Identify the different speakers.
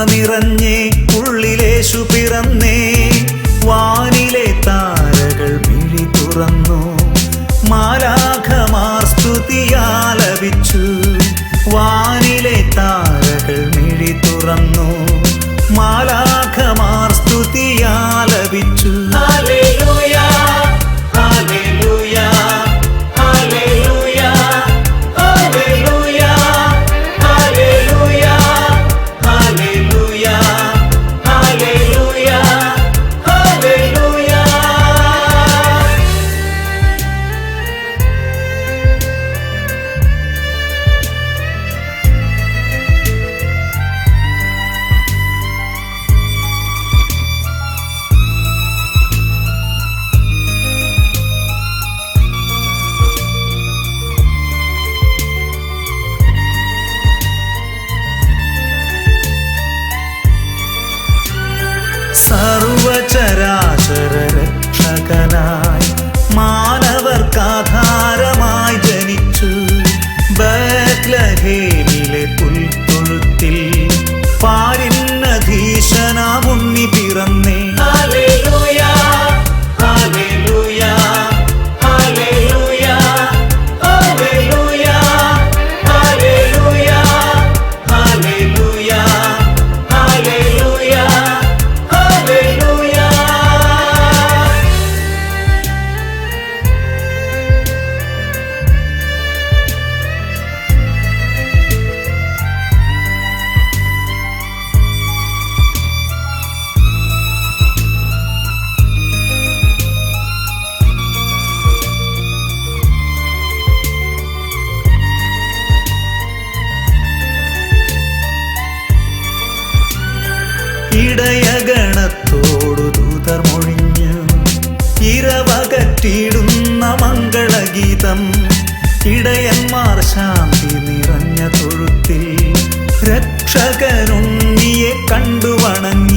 Speaker 1: നിറഞ്ഞേ ഉള്ളിലേശു പിറന്നേ. വാനിലെ താരകൾ മിഴി തുറന്നു, മാലാഖമാർ സ്തുതിയാലപിച്ചു. വാനിലെ താരകൾ മിഴി തുറന്നു, മാലാഖമാർ സ്തുതിയാലപിച്ചു. ഹല്ലേലൂയ ഹല്ലേലൂയ ഹല്ലേലൂയ ഹല്ലേലൂയ ഹല്ലേലൂയ ഹല്ലേലൂയ ഹല്ലേലൂയ ഹല്ലേലൂയ. സർവചരാചര രക്ഷകനായി മാനവർക്കാധാരമായി ജനിച്ചു. ബത്ലഹേമിലെ പുൽത്തൊഴുത്തിൽ പാരിന്നധീശനാമുണ്ണി പിറന്നേ. ഹല്ലേലൂയ ഹല്ലേലൂയ ഹല്ലേലൂയ ഹല്ലേലൂയ ഹല്ലേലൂയ ഹല്ലേലൂയ ഹല്ലേലൂയ ഹല്ലേലൂയ. ഇടയഗണത്തോടു ദൂതർ മൊഴിഞ്ഞു, ഇരവകറ്റിടുന്ന മംഗളഗീതം. ഇടയന്മാർ ശാന്തി നിറഞ്ഞ തൊഴുത്തിൽ രക്ഷകനുണ്ണിയെ കണ്ടു വണങ്ങി.